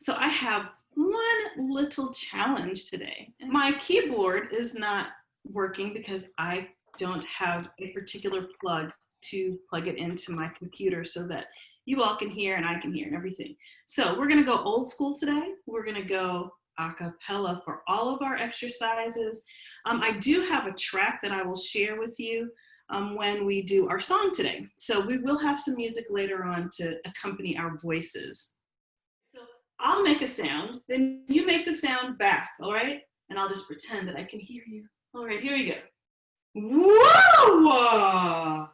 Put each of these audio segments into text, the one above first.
So I have one little challenge today. My keyboard is not working because I don't have a particular plug to plug it into my computer so that you all can hear and I can hear and everything. So we're gonna go old school today. We're gonna go a cappella for all of our exercises. I do have a track that I will share with you when we do our song today. So we will have some music later on to accompany our voices. So I'll make a sound, then you make the sound back, all right? And I'll just pretend that I can hear you. All right, here we go. Whoa!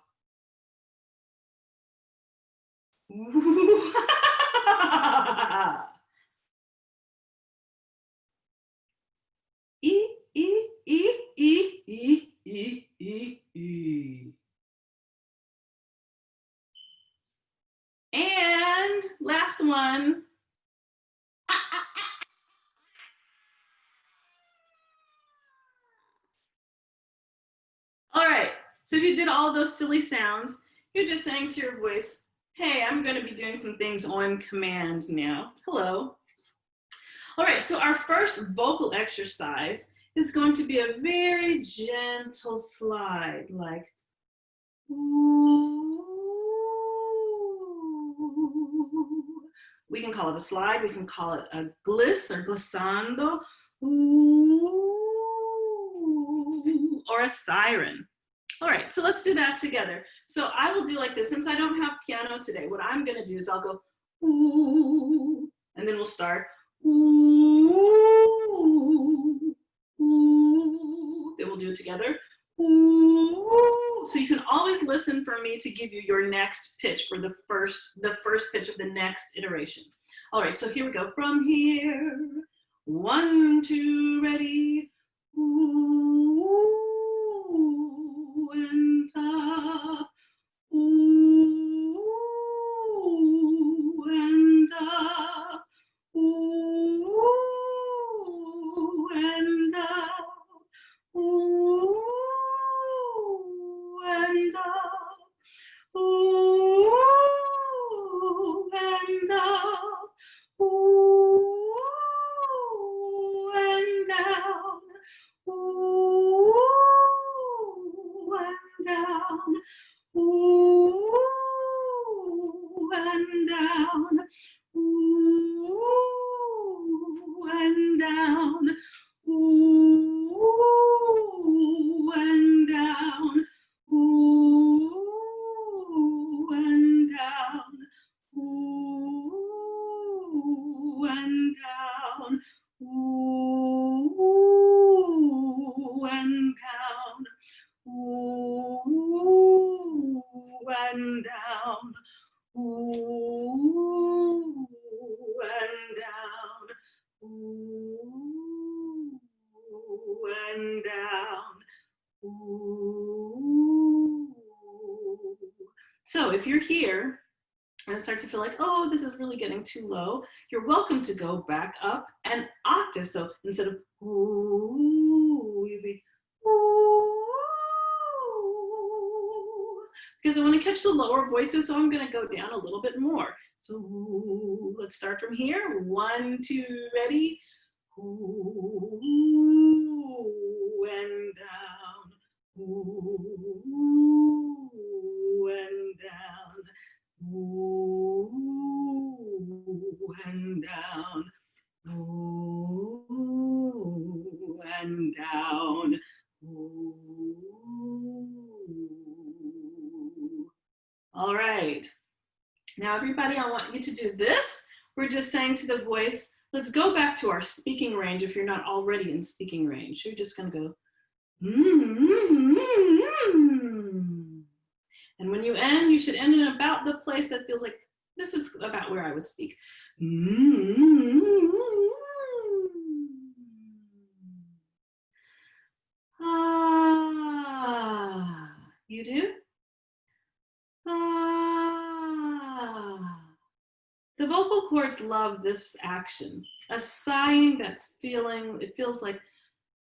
E, E, E, E, E, E, E, E. And last one. All right, so if you did all those silly sounds, you're just saying to your voice, hey, I'm gonna be doing some things on command now. Hello. All right, so our first vocal exercise is going to be a very gentle slide, like, ooh. We can call it a slide, we can call it a gliss or glissando, ooh, or a siren. All right, so let's do that together. So I will do like this. Since I don't have piano today, what I'm gonna do is I'll go, ooh, and then we'll start, ooh, ooh. Then we'll do it together, ooh. So you can always listen for me to give you your next pitch for the first pitch of the next iteration. All right, so here we go. From here, 1, 2, ready, ooh. And up, ooh, and up, ooh, and up, ooh, and up, ooh, and up, ooh, and down, ooh, and down, ooh, and down, ooh, and down, ooh, and down, ooh, and down, ooh, and down, ooh, and down, ooh, and down, ooh, and down, ooh, and down, ooh. So if you're here and it starts to feel like, oh, this is really getting too low, you're welcome to go back up an octave. So instead of ooh, you'd be ooh. Because I want to catch the lower voices, so I'm going to go down a little bit more. So let's start from here. 1, 2, ready. Ooh, and down. Ooh, and down. Ooh, and down. Ooh, and down. Ooh. All right. Now, everybody, I want you to do this. We're just saying to the voice, let's go back to our speaking range if you're not already in speaking range. You're just going to go, and when you end, you should end in about the place that feels like this is about where I would speak. Ah, you do? Ah. The vocal cords love this action. A sighing that's feeling, it feels like,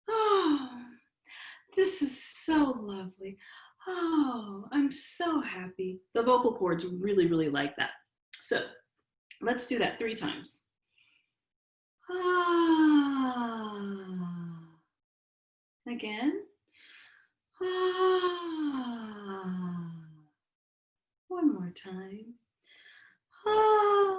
oh, this is so lovely. Oh, I'm so happy. The vocal cords really, really like that. So let's do that 3 times. Ah. Again. Ah. One more time. Ah.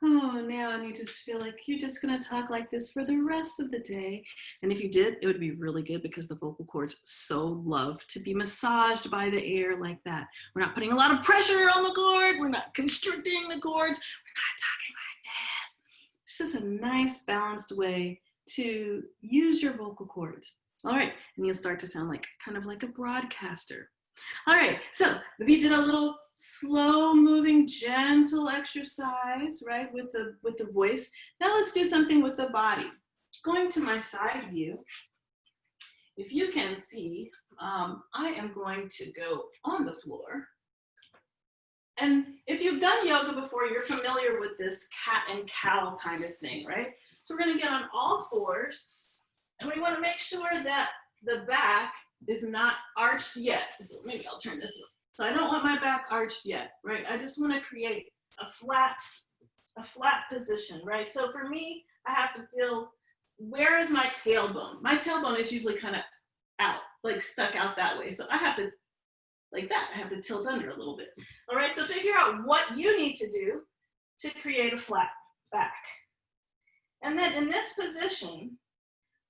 Oh, now and you just feel like you're just going to talk like this for the rest of the day. And if you did, it would be really good because the vocal cords so love to be massaged by the air like that. We're not putting a lot of pressure on the cord. We're not constricting the cords. We're not talking like this. It's just a nice balanced way to use your vocal cords. All right, and you'll start to sound like kind of like a broadcaster. All right, so we did a little slow moving, gentle exercise, right, with the voice. Now let's do something with the body. Going to my side view, if you can see, I am going to go on the floor. And if you've done yoga before, you're familiar with this cat and cow kind of thing, right? So we're gonna get on all fours, and we wanna make sure that the back is not arched yet. So maybe I'll turn this up. So I don't want my back arched yet, right? I just want to create a flat position, right? So for me, I have to feel, where is my tailbone? My tailbone is usually kind of out, like stuck out that way. So I have to, like that, I have to tilt under a little bit. All right, so figure out what you need to do to create a flat back. And then in this position,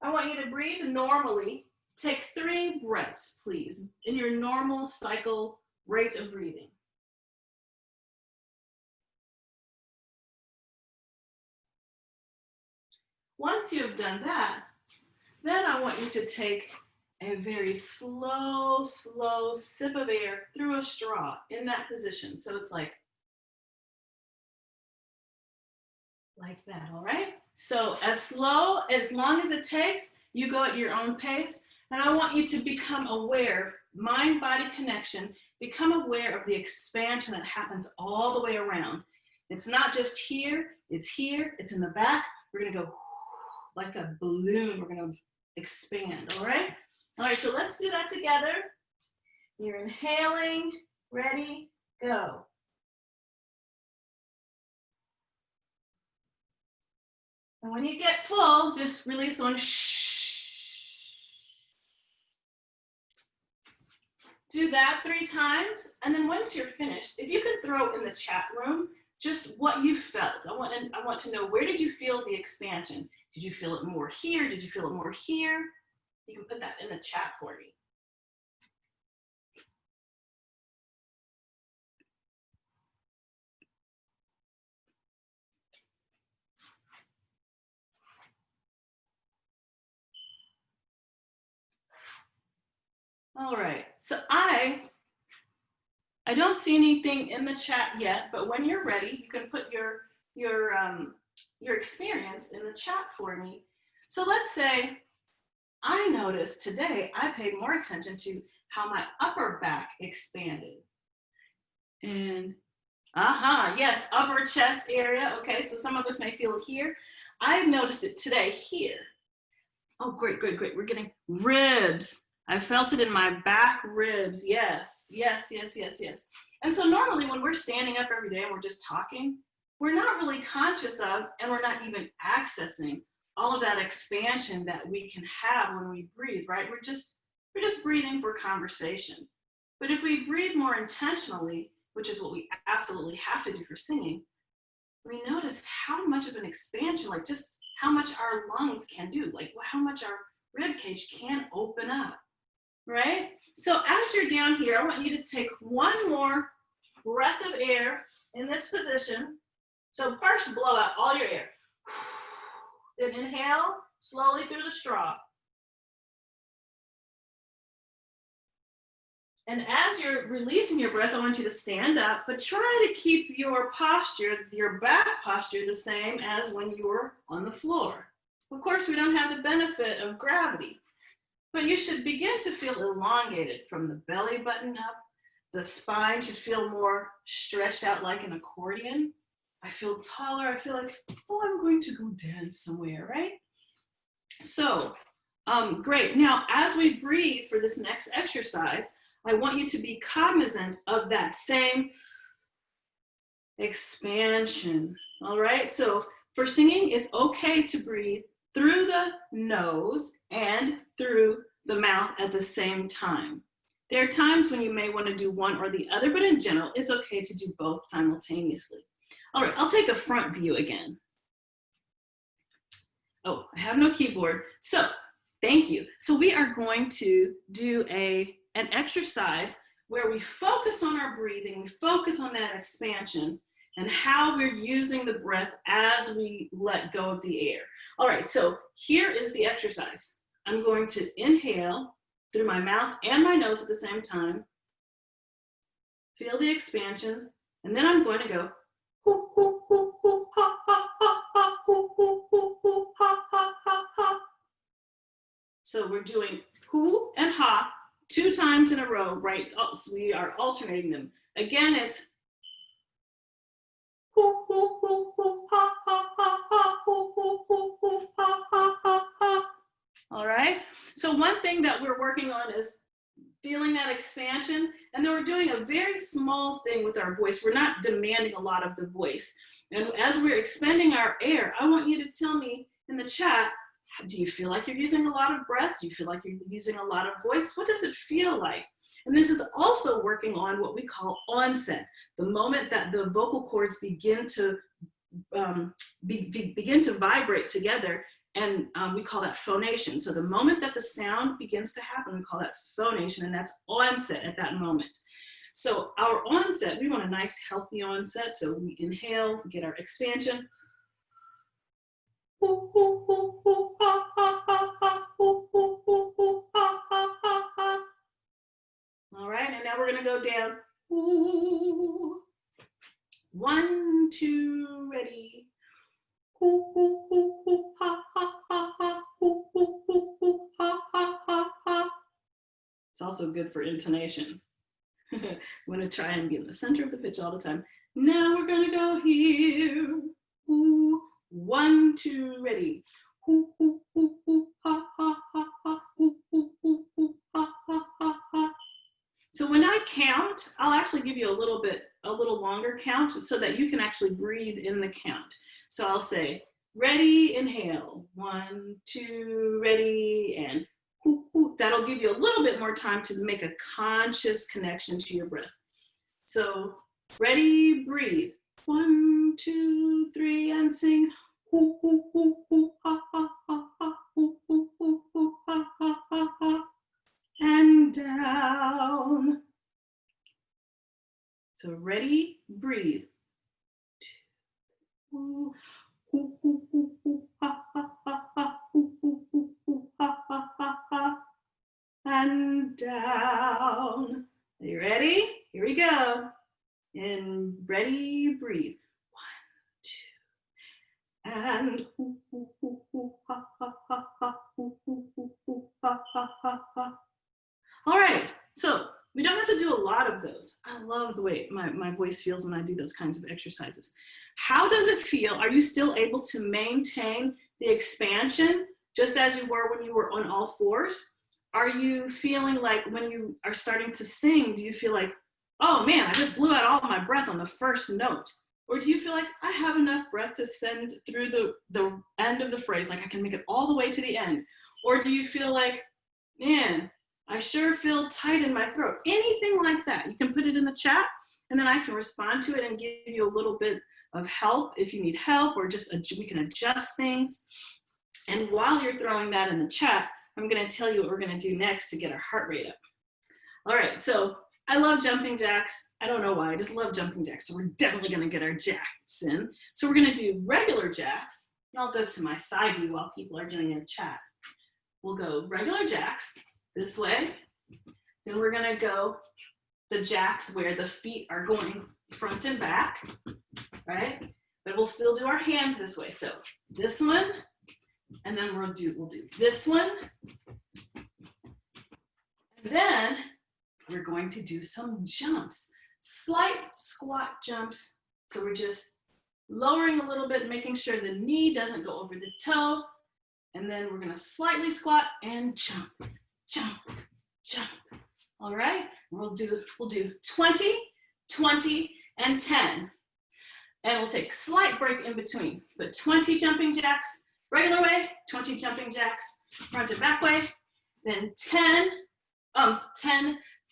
I want you to breathe normally. Take 3 breaths, please, in your normal cycle rate of breathing. Once you've done that, then I want you to take a very slow sip of air through a straw in that position. So it's like that, all right? So as long as it takes, you go at your own pace. And I want you to become aware, mind-body connection, become aware of the expansion that happens all the way around. It's not just here, it's in the back. We're gonna go like a balloon. We're gonna expand, all right? All right, so let's do that together. You're inhaling, ready, go. And when you get full, just release one, shh. Do that 3 times, and then once you're finished, if you could throw in the chat room just what you felt. I want to know, where did you feel the expansion? Did you feel it more here? Did you feel it more here? You can put that in the chat for me. All right, so I don't see anything in the chat yet, but when you're ready, you can put your experience in the chat for me. So let's say I noticed today I paid more attention to how my upper back expanded. And yes, upper chest area. Okay, so some of us may feel it here. I noticed it today here. Oh, great. We're getting ribs. I felt it in my back ribs. Yes. And so normally when we're standing up every day and we're just talking, we're not really conscious of, and we're not even accessing all of that expansion that we can have when we breathe, right? We're just breathing for conversation. But if we breathe more intentionally, which is what we absolutely have to do for singing, we notice how much of an expansion, like just how much our lungs can do, like how much our rib cage can open up, right? So as you're down here, I want you to take one more breath of air in this position. So first blow out all your air. Then inhale slowly through the straw. And as you're releasing your breath, I want you to stand up, but try to keep your posture, your back posture, the same as when you were on the floor. Of course, we don't have the benefit of gravity, but you should begin to feel elongated from the belly button up. The spine should feel more stretched out like an accordion. I feel taller. I feel like, oh, I'm going to go dance somewhere, right? So, great. Now, as we breathe for this next exercise, I want you to be cognizant of that same expansion. All right, so for singing, it's okay to breathe through the nose and through the mouth at the same time. There are times when you may want to do one or the other, but in general, it's okay to do both simultaneously. All right, I'll take a front view again. Oh, I have no keyboard. So thank you. So we are going to do an exercise where we focus on our breathing, we focus on that expansion and how we're using the breath as we let go of the air. All right, so here is the exercise. I'm going to inhale through my mouth and my nose at the same time. Feel the expansion, and then I'm going to go hoo, hoo, hoo, hoo, ha, ha, ha, ha, hoo, hoo, hoo, hoo, ha, ha, ha, ha. So we're doing hoo and ha 2 times in a row, right? Oh, so we are alternating them. Again, it's hoo, hoo, hoo, hoo, ha, ha, ha, ha, hoo, hoo, hoo, hoo, ha, ha, ha, ha. All right, so one thing that we're working on is feeling that expansion, and then we're doing a very small thing with our voice. We're not demanding a lot of the voice. And as we're expending our air, I want you to tell me in the chat, do you feel like you're using a lot of breath? Do you feel like you're using a lot of voice? What does it feel like? And this is also working on what we call onset, the moment that the vocal cords begin to vibrate together. And we call that phonation. So the moment that the sound begins to happen, we call that phonation, and that's onset at that moment. So our onset, we want a nice healthy onset. So we inhale, get our expansion. All right, and now we're gonna go down. 1, 2, ready. It's also good for intonation. I'm going to try and be in the center of the pitch all the time. Now we're going to go here. 1, 2, ready. So when I count, I'll actually give you a little longer count so that you can actually breathe in the count. So I'll say, ready, inhale, 1, 2, ready, and hoo, hoo. That'll give you a little bit more time to make a conscious connection to your breath. So ready, breathe, 1, 2, 3, and sing, hoo, hoo, hoo, hoo, ha, ha, ha, ha, hoo, hoo, hoo, hoo, ha, ha, ha, ha, and down. So ready, breathe. 2, hoo, hoo, hoo, hoo, ha, ha, ha, ha, hoo, hoo, hoo, hoo, ha, ha, ha, ha, and down. Are you ready? Here we go. And ready, breathe. 1, 2, and hoo, hoo, hoo, hoo, ha, ha, ha, ha, hoo, hoo, hoo, hoo, ha, ha, ha, ha. All right, so we don't have to do a lot of those. I love the way my voice feels when I do those kinds of exercises. How does it feel? Are you still able to maintain the expansion just as you were when you were on all fours? Are you feeling like when you are starting to sing, do you feel like, oh man, I just blew out all my breath on the first note? Or do you feel like I have enough breath to send through the end of the phrase, like I can make it all the way to the end? Or do you feel like, man, I sure feel tight in my throat? Anything like that, you can put it in the chat and then I can respond to it and give you a little bit of help if you need help, or just we can adjust things. And while you're throwing that in the chat, I'm going to tell you what we're going to do next to get our heart rate up. All right, so I love jumping jacks. I don't know why, I just love jumping jacks. So we're definitely going to get our jacks in. So we're going to do regular jacks. And I'll go to my side view while people are doing their chat. We'll go regular jacks this way. Then we're going to go the jacks where the feet are going front and back, right? But we'll still do our hands this way. So this one, and then we'll do this one. And then we're going to do some jumps, slight squat jumps. So we're just lowering a little bit, making sure the knee doesn't go over the toe. And then we're gonna slightly squat and jump, jump, jump. All right, we'll do 20, 20, and 10. And we'll take a slight break in between. But 20 jumping jacks, regular way, 20 jumping jacks, front and back way, then 10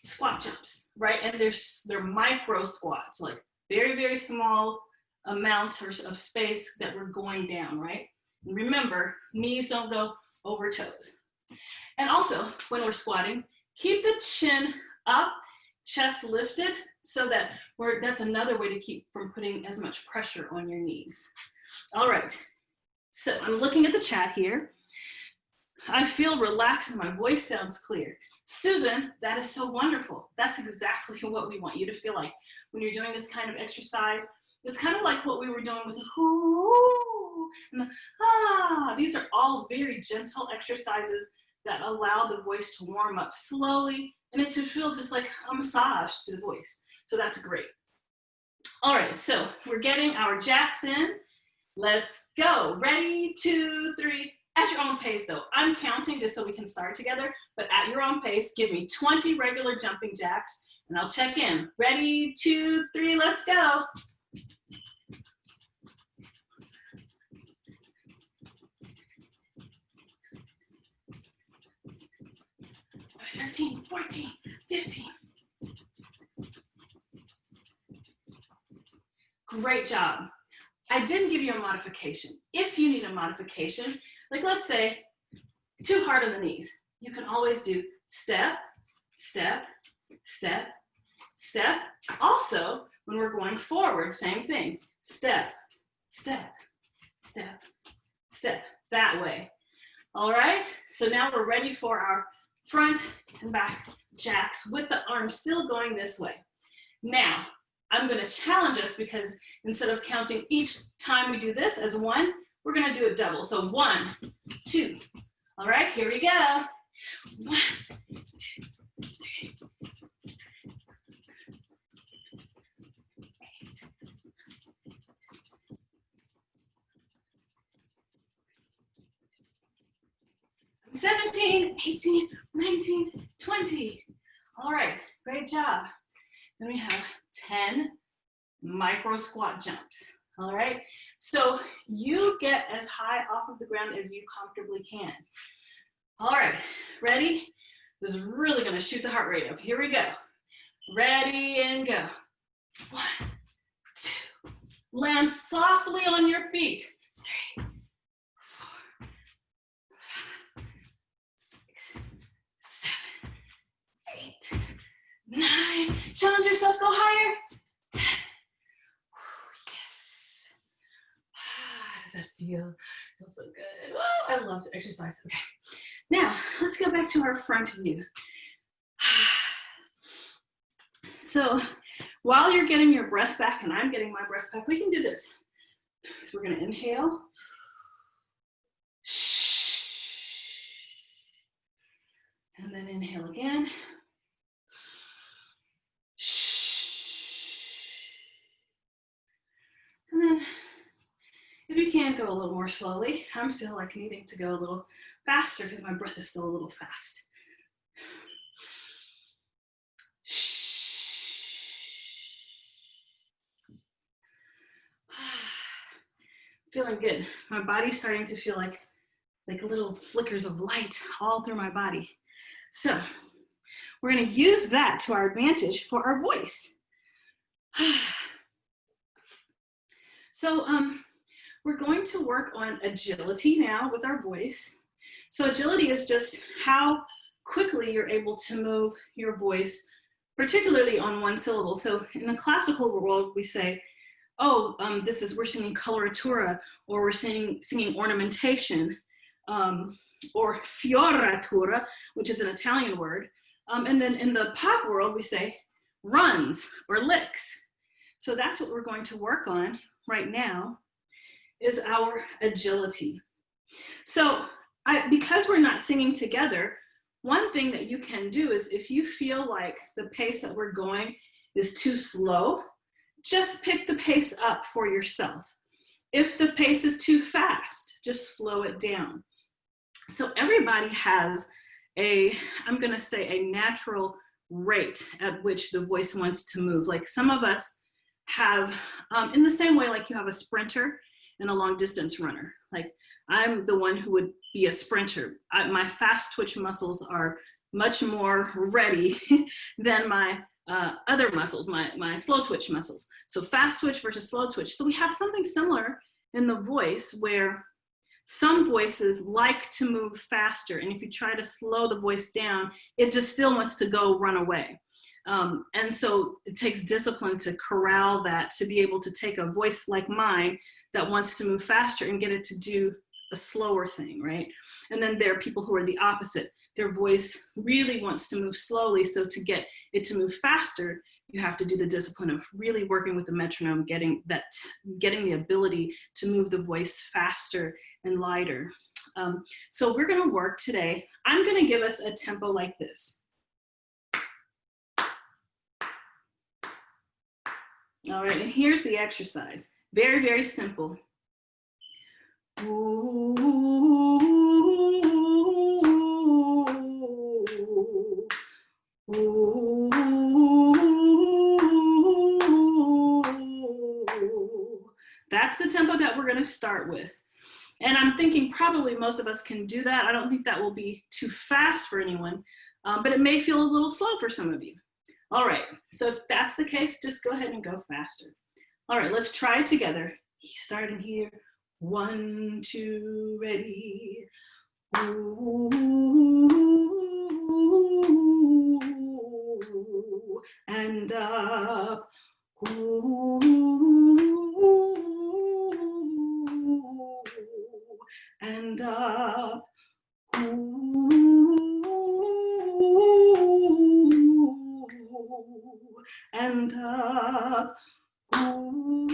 squat jumps, right? And they're micro squats, like very, very small amount of space that we're going down, right? And remember, knees don't go over toes. And also, when we're squatting, keep the chin up, chest lifted, so that that's another way to keep from putting as much pressure on your knees. All right, so I'm looking at the chat here. I feel relaxed and my voice sounds clear. Susan, that is so wonderful. That's exactly what we want you to feel like when you're doing this kind of exercise. It's kind of like what we were doing with the whoo and the ah. These are all very gentle exercises that allow the voice to warm up slowly, and it should feel just like a massage to the voice. So that's great. All right, so we're getting our jacks in. Let's go. Ready, 2, 3. At your own pace though. I'm counting just so we can start together, but at your own pace, give me 20 regular jumping jacks and I'll check in. Ready, 2, 3, let's go. 13, 14, 15. Great job. I didn't give you a modification. If you need a modification, like let's say, too hard on the knees, you can always do step, step, step, step. Also, when we're going forward, same thing. Step, step, step, step, that way. All right, so now we're ready for our front and back jacks with the arms still going this way. Now, I'm gonna challenge us because instead of counting each time we do this as one, we're gonna do it double. So 1, 2. All right, here we go. 1, 2, 3. 8. 17, 18, 19, 20. All right, great job. Then we have 10 micro squat jumps. All right, so you get as high off of the ground as you comfortably can. All right, ready? This is really gonna shoot the heart rate up. Here we go. Ready and go. 1, 2. Land softly on your feet. 3, 4, 5, 6, 7, 8, 9. Challenge yourself, go higher. 10. Yes. How does that feel? Feels so good. Oh, I love to exercise. Okay. Now, let's go back to our front view. So, while you're getting your breath back and I'm getting my breath back, we can do this. So we're going to inhale. And then inhale again. And then, if you can, go a little more slowly. I'm still like needing to go a little faster because my breath is still a little fast. Feeling good. My body's starting to feel like little flickers of light all through my body. So we're going to use that to our advantage for our voice. So we're going to work on agility now with our voice. So agility is just how quickly you're able to move your voice, particularly on one syllable. So in the classical world, we say, oh, we're singing coloratura, or we're singing ornamentation, or fioratura, which is an Italian word. And then in the pop world, we say runs or licks. So that's what we're going to work on right now, is our agility. So because we're not singing together, one thing that you can do is if you feel like the pace that we're going is too slow, just pick the pace up for yourself. If the pace is too fast, just slow it down. So everybody has I'm gonna say a natural rate at which the voice wants to move. Like some of us have, in the same way like you have a sprinter and a long distance runner. Like I'm the one who would be a sprinter. My fast twitch muscles are much more ready than my other muscles, my slow twitch muscles. So fast twitch versus slow twitch. So we have something similar in the voice where some voices like to move faster. And if you try to slow the voice down, it just still wants to go run away. And so it takes discipline to corral that, to be able to take a voice like mine that wants to move faster and get it to do a slower thing, right? And then there are people who are the opposite. Their voice really wants to move slowly. So to get it to move faster, you have to do the discipline of really working with the metronome, getting the ability to move the voice faster and lighter. So we're gonna work today. I'm gonna give us a tempo like this. All right, and here's the exercise. Very, very simple. Ooh, ooh, ooh. That's the tempo that we're gonna start with. And I'm thinking probably most of us can do that. I don't think that will be too fast for anyone, but it may feel a little slow for some of you. All right, so if that's the case, just go ahead and go faster. All right, let's try it together. Starting here, 1, 2, ready. Ooh, and up. Ooh, and up. Ooh, and up. Ooh,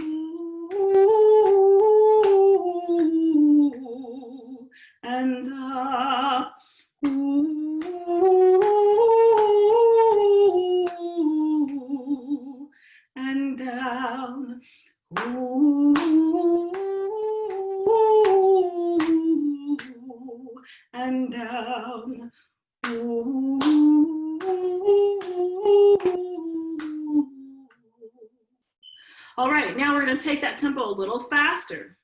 and up. Ooh, and down. Ooh, and down. Ooh, all right, now we're going to take that tempo a little faster.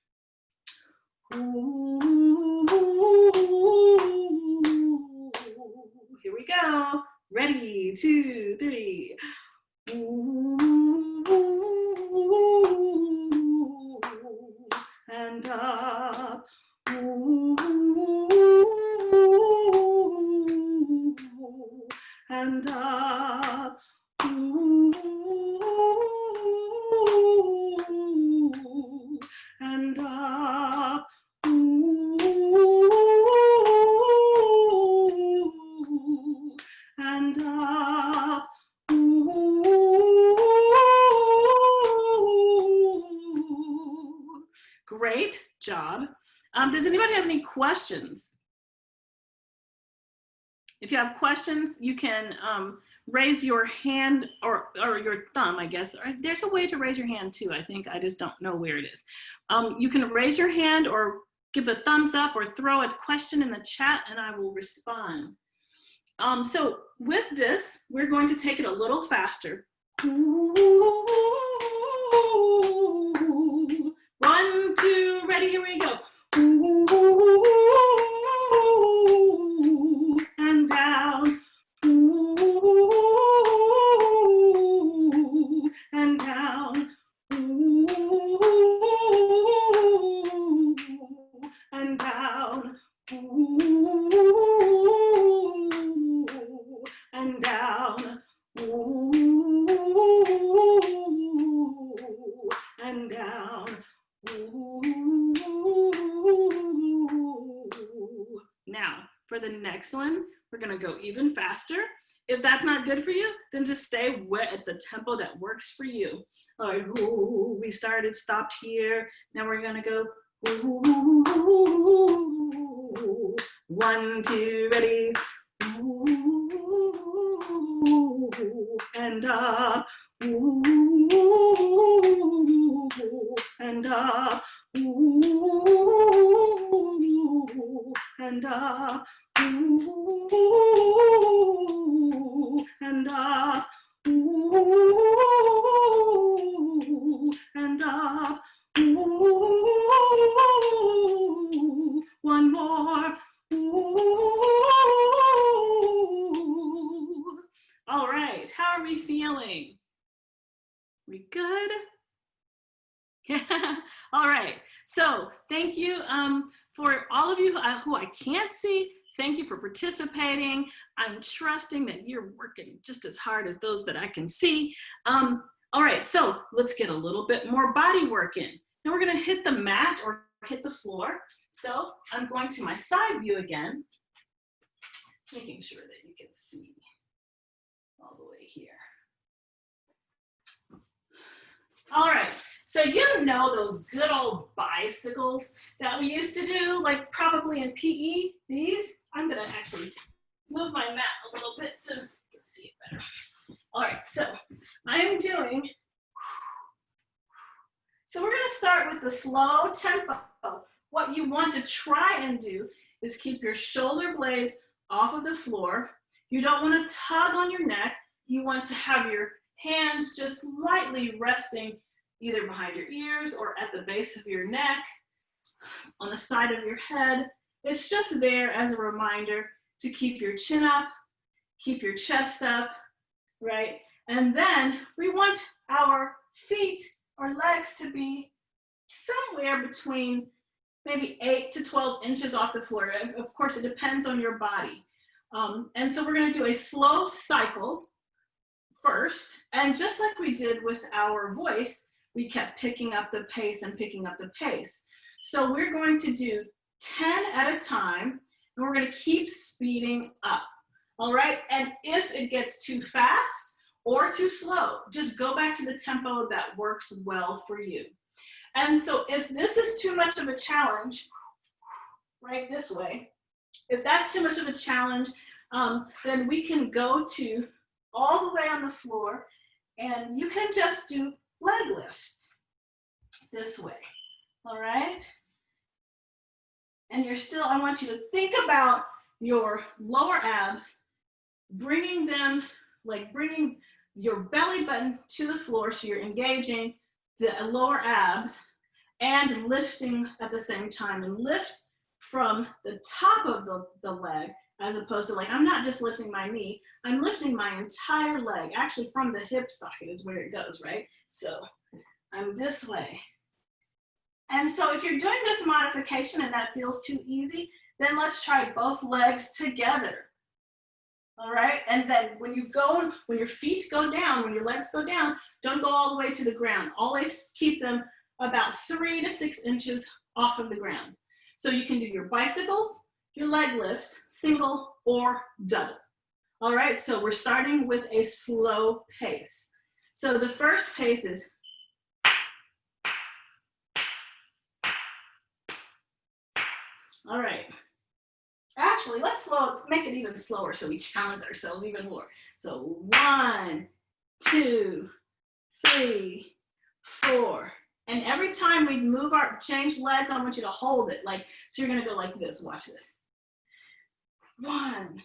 Ooh, here we go. Ready, 2, 3. Ooh, and up. Ooh, and up. Ooh, and up. Ooh, and up. Ooh. Great job. Does anybody have any questions? If you have questions, you can raise your hand or your thumb, I guess. Or there's a way to raise your hand too, I think. I just don't know where it is. You can raise your hand or give a thumbs up or throw a question in the chat and I will respond. So with this, we're going to take it a little faster. 1, 2, ready, here we go. And down. And down. And down. And down. And down. Now, for the next one, we're gonna go even faster. If that's not good for you, then just stay at the tempo that works for you. All right, we stopped here. Now we're gonna go 1, 2, ready. And up. And up. And up. And up. Very good. All right. So thank you for all of you who I can't see. Thank you for participating. I'm trusting that you're working just as hard as those that I can see. All right, so let's get a little bit more body work in. Now we're gonna hit the mat or hit the floor. So I'm going to my side view again, making sure that you can see all the way here. All right, so you know those good old bicycles that we used to do, like probably in PE, these? I'm gonna actually move my mat a little bit so you can see it better. All right, so I'm doing, so we're gonna start with the slow tempo. What you want to try and do is keep your shoulder blades off of the floor. You don't want to tug on your neck. You want to have your hands just lightly resting either behind your ears or at the base of your neck, on the side of your head. It's just there as a reminder to keep your chin up, keep your chest up, right? And then we want our feet or legs to be somewhere between maybe 8 to 12 inches off the floor. Of course, it depends on your body. And so we're gonna do a slow cycle first. And just like we did with our voice, we kept picking up the pace and picking up the pace. So we're going to do 10 at a time, and we're gonna keep speeding up, all right? And if it gets too fast or too slow, just go back to the tempo that works well for you. And so if this is too much of a challenge, right this way, if that's too much of a challenge, then we can go to all the way on the floor, and you can just do leg lifts this way, all right? And you're still, I want you to think about your lower abs, bringing them, like bringing your belly button to the floor so you're engaging the lower abs and lifting at the same time, and lift from the top of the leg, as opposed to, like, I'm not just lifting my knee, I'm lifting my entire leg. Actually, from the hip socket is where it goes, right? So I'm this way. And so if you're doing this modification and that feels too easy, then let's try both legs together. All right, and then when your feet go down, when your legs go down, don't go all the way to the ground. Always keep them about 3 to 6 inches off of the ground. So you can do your bicycles, your leg lifts, single or double. All right, so we're starting with a slow pace. So the first pace is all right. Actually, let's make it even slower so we challenge ourselves even more. So 1, 2, 3, 4. And every time we change legs, I want you to hold it. Like, so you're gonna go like this, watch this. 1,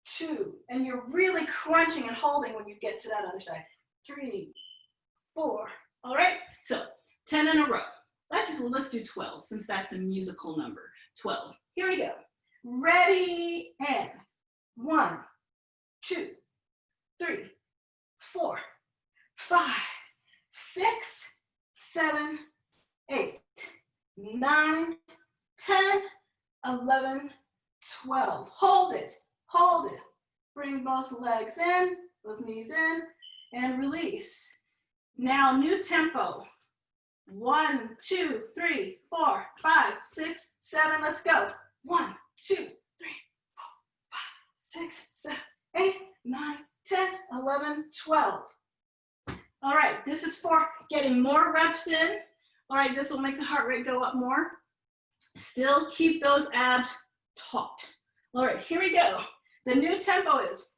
2, and you're really crunching and holding when you get to that other side. 3, 4, all right? So 10 in a row. Let's do 12, since that's a musical number, 12. Here we go. Ready, and 1, 2, 3, 4, 5, 6, 7, 8, 9, 10, 11, 12. Hold it, hold it. Bring both legs in, both knees in, and release. Now, new tempo. 1, 2, 3, 4, 5, 6, 7, let's go. 1, 2, 3, 4, 5, 6, 7, 8, 9, 10, 11, 12. All right, this is for getting more reps in. All right, this will make the heart rate go up more. Still keep those abs taut. All right, here we go. The new tempo is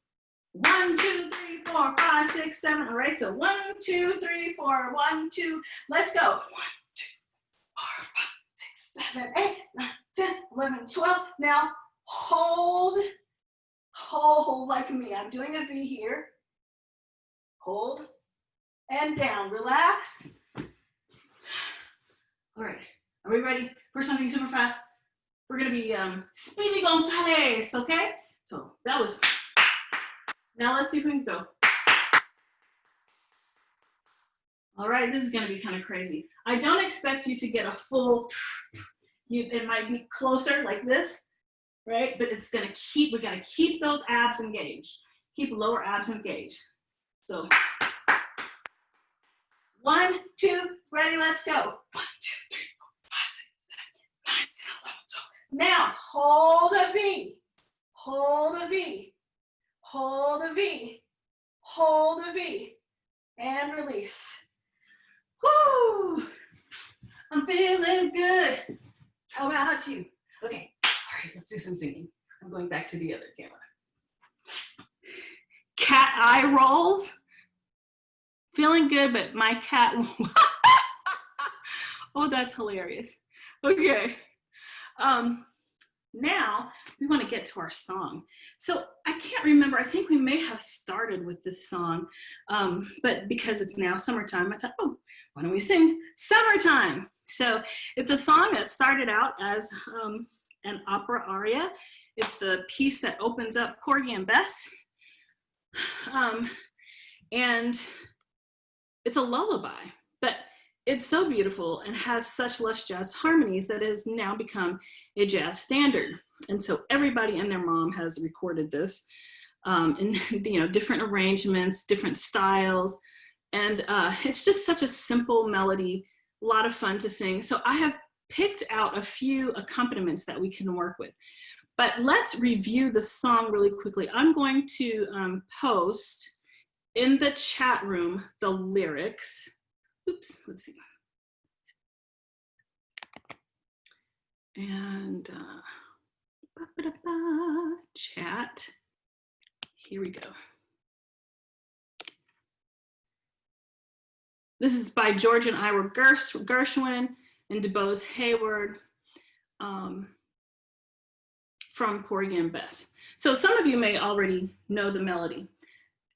1, 2, 3, 4, 5, 6, 7. All right, so 1, 2, 3, 4, 1, 2. Let's go. 1, 2, 4, 5, 6, 7, 8, 9, 10, 11, 12. Now hold like me. I'm doing a V here. Hold and down. Relax. All right, are we ready for something super fast? We're gonna be Speedy Gonzalez, okay? So that was, now let's see if we can go. All right, this is gonna be kind of crazy. I don't expect you to get a full, it might be closer like this, right? But it's gonna we gotta keep those abs engaged. Keep lower abs engaged. So 1, 2, ready, let's go. 1, 2, 3, 4, 5, 6, 7, 8, 9, 10, 11, 12. Now, hold a V, hold a V, hold a V, hold a V, and release. Woo! I'm feeling good. How about you? Okay, all right, let's do some singing. I'm going back to the other camera. Cat eye rolls. Feeling good, but my cat. Oh, that's hilarious. Okay. Now we want to get to our song. So I can't remember. I think we may have started with this song, but because it's now summertime, I thought, oh, why don't we sing Summertime? So it's a song that started out as an opera aria. It's the piece that opens up Porgy and Bess. And it's a lullaby, but it's so beautiful and has such lush jazz harmonies that it has now become a jazz standard. And so everybody and their mom has recorded this in different arrangements, different styles. And it's just such a simple melody, a lot of fun to sing. So I have picked out a few accompaniments that we can work with. But let's review the song really quickly. I'm going to post in the chat room the lyrics. Oops, let's see. And chat. Here we go. This is by George and Ira Gershwin and DeBose Hayward from Porgy and Bess. So some of you may already know the melody.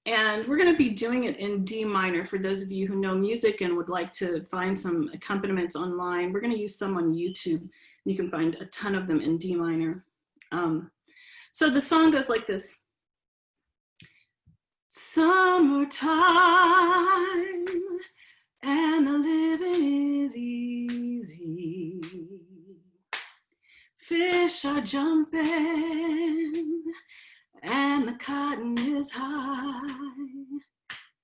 And we're going to be doing it in D minor for those of you who know music and would like to find some accompaniments online. We're going to use some on YouTube. You can find a ton of them in D minor. So the song goes like this. Summertime and the living is easy. Fish are jumping and the cotton is high.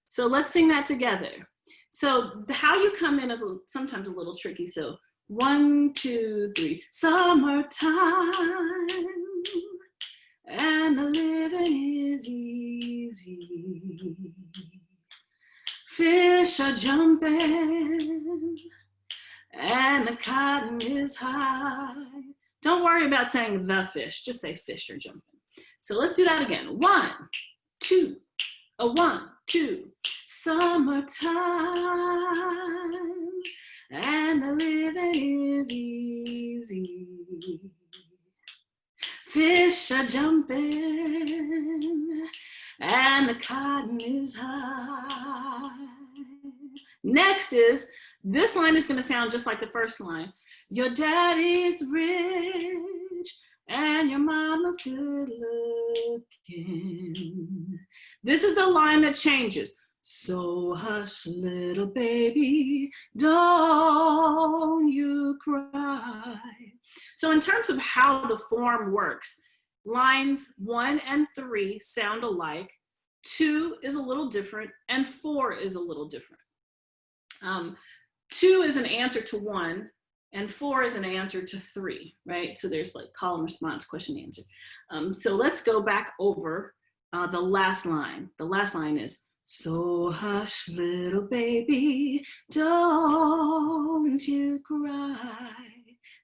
So let's sing that together. So how you come in is sometimes a little tricky. So 1, 2, 3. Summertime and the living is easy. Fish are jumping and the cotton is high. Don't worry about saying the fish, just say fish are jumping. So let's do that again. 1, 2, 1, 2. Summertime and the living is easy. Fish are jumping and the cotton is high. Next is, this line is going to sound just like the first line. Your daddy's rich and your mama's good looking. This is the line that changes. So hush, little baby, don't you cry. So in terms of how the form works, lines 1 and 3 sound alike, 2 is a little different, and 4 is a little different. 2 is an answer to 1, and 4 is an answer to 3, right? So there's like column response, question, answer. So let's go back over the last line. The last line is, so hush, little baby, don't you cry.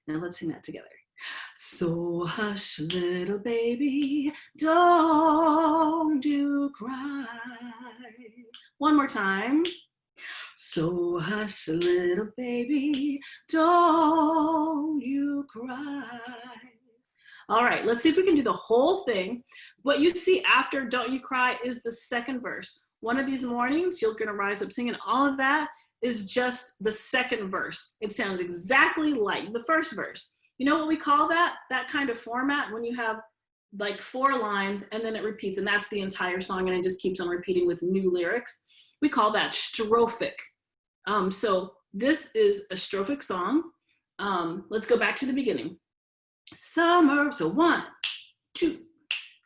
Now let's sing that together. So hush, little baby, don't you cry. One more time. So hush, little baby, don't you cry. All right, let's see if we can do the whole thing. What you see after Don't You Cry is the second verse. One of these mornings, you're gonna rise up singing. All of that is just the second verse. It sounds exactly like the first verse. You know what we call that? That kind of format, when you have like 4 lines and then it repeats, and that's the entire song, and it just keeps on repeating with new lyrics. We call that strophic. So this is a strophic song. Let's go back to the beginning. Summer, so 1, 2,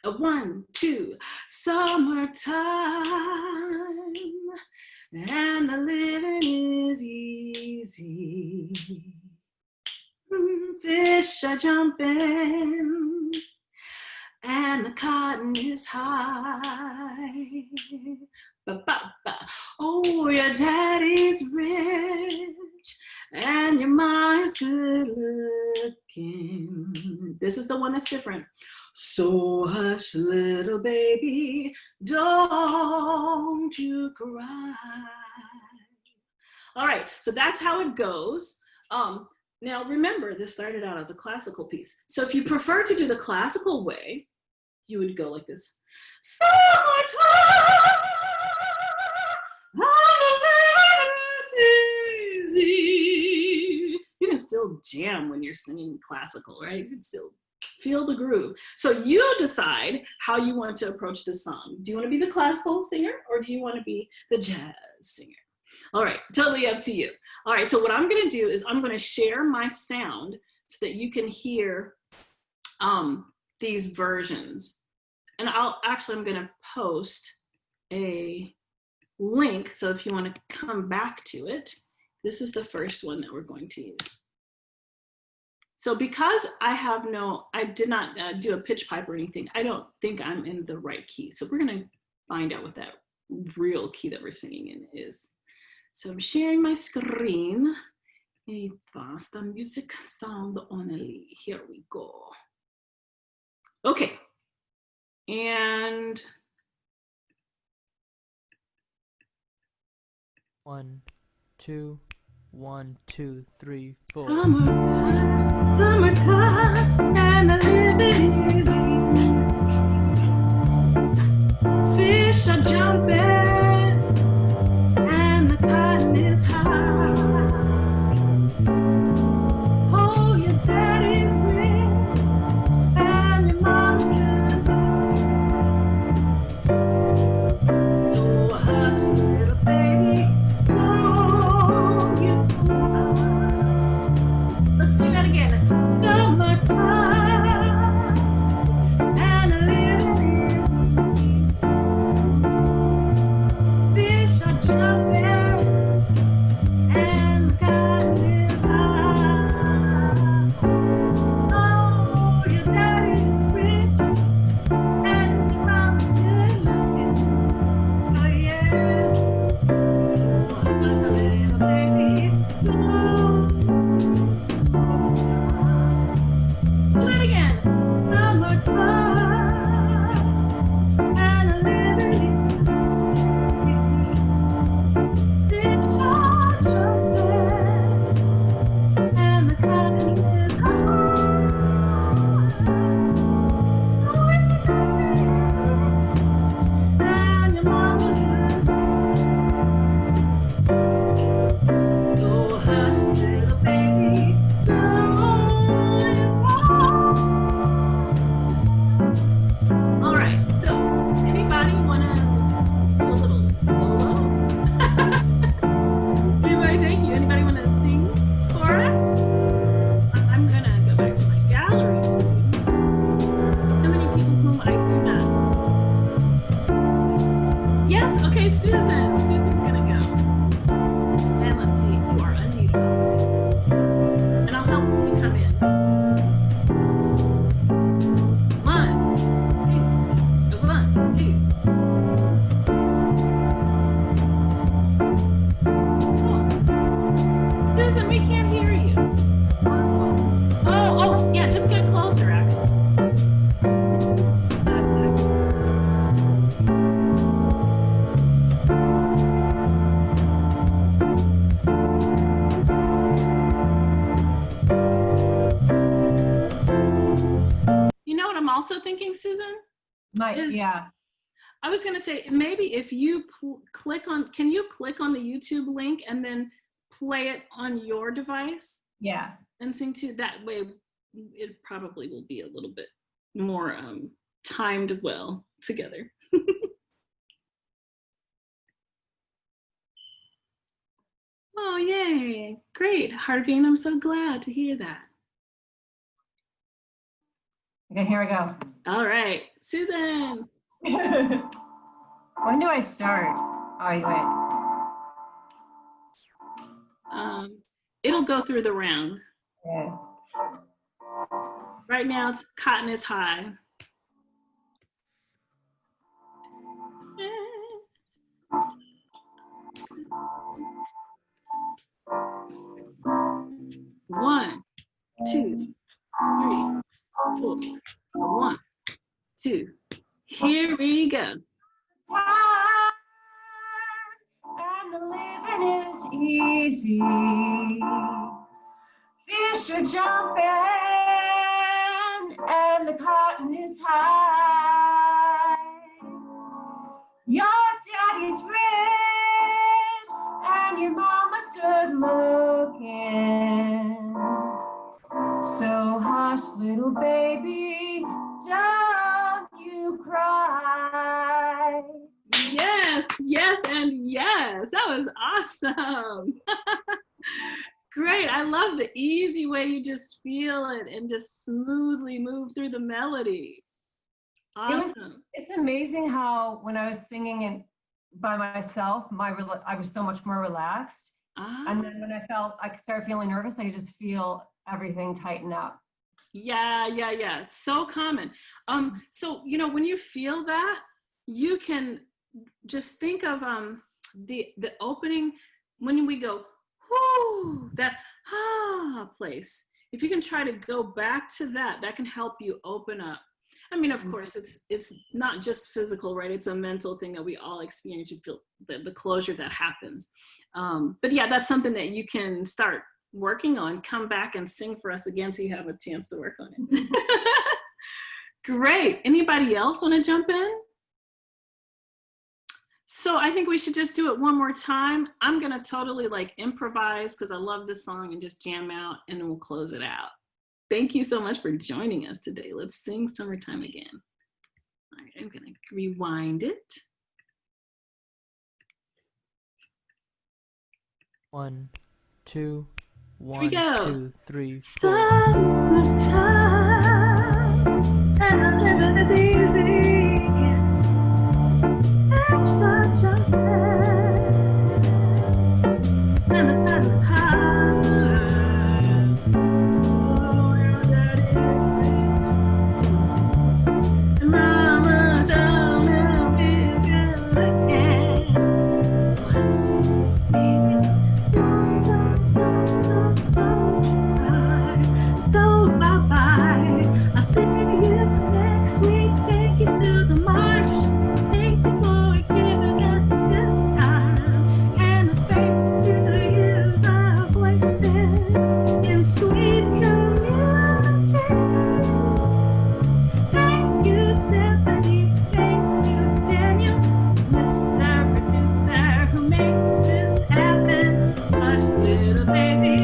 a 1, 2. Summertime, and the living is easy. Fish are jumping, and the cotton is high. Ba-ba-ba. Oh, your daddy's rich, and your ma is good looking. This is the one that's different. So hush, little baby, don't you cry. All right, so that's how it goes. Now remember, this started out as a classical piece. So if you prefer to do the classical way, you would go like this. Summertime, easy. You can still jam when you're singing classical, right? You can still feel the groove. So you decide how you want to approach the song. Do you want to be the classical singer or do you want to be the jazz singer? All right, totally up to you. All right, so what I'm going to do is I'm going to share my sound so that you can hear these versions. And I'm going to post a link. So if you want to come back to it, this is the first one that we're going to use. So because I did not do a pitch pipe or anything, I don't think I'm in the right key. So we're going to find out what that real key that we're singing in is. So I'm sharing my screen. A fast music sound only. Here we go. Okay. And 1, 2, 1, 2, 3, 4. Summertime, summertime, and the living is easy. Fish are jumping, and the cotton is high. Oh, your daddy's rich, and your mom's good. So hush, little baby, don't you cry. Let's sing that again. Summertime, and the living is easy. Fish are jumping, and the cotton is high. Oh, your daddy's rich, and your mom's good looking. Oh yeah. Oh, hush, little baby, don't. Do it again. Summertime, and the living is easy. Fish are jumping, and the cotton is high. Oh, your daddy's rich, and your mama's good. So hush, little baby, don't you cry. All right, so anybody wanna do a little solo? Anybody, thank you. Anybody wanna sing for us? I'm gonna go back to my gallery. How many people whom I do not see? Yes, okay, Susan. Susan's gonna go. And let's see, you are unmuted. And I'll help when you come in. 1, 2, 1, 2. Oh. Susan, we can't hear you. Oh, yeah, just get closer, actually. You know what I'm also thinking, Susan? Yeah. I was going to say, maybe if you can you click on the YouTube link and then play it on your device Yeah. and sing to that way? It probably will be a little bit more timed well together. Oh, yay. Great. Harveen, I'm so glad to hear that. Okay, here we go. All right. Susan. When do I start? Oh, wait. It'll go through the round. Okay. Right now, it's cotton is high. One, two, three, four. One, two. Here we go. And the living is easy. Fish are jumping and the cotton is high. Your daddy's rich and your mama's good looking. So hush, little baby, don't you cry. Yes, yes, and yes. That was awesome. Great. I love the easy way you just feel it and just smoothly move through the melody. Awesome. It's amazing how when I was singing it by myself, I was so much more relaxed. And then when I started feeling nervous, I could just feel everything tighten up. Yeah. So common. So, when you feel that, you can just think of the opening when we go, whoo, that place. If you can try to go back to that, that can help you open up. I mean, of course, it's not just physical, right? It's a mental thing that we all experience. You feel the closure that happens. But yeah, that's something that you can start working on. Come back and sing for us again so you have a chance to work on it. Great. Anybody else want to jump in? So I think we should just do it one more time. I'm going to totally improvise because I love this song and just jam out, and then we'll close it out. Thank you so much for joining us today. Let's sing Summertime again. All right, I'm going to rewind it. 1, 2, 1, we go. 2, 3, 4. Summertime, and living is easy. Extra jumping, and the cotton is high. Oh, your daddy and mama down and feels again. So bye-bye. I'll see you next week. Take you to the Marsh. Thank you for giving us a good time and the space to use our voices in sweet community. Thank you, Stephanie. Thank you, Daniel, Mr. Producer, who makes this happen. Hush, little baby.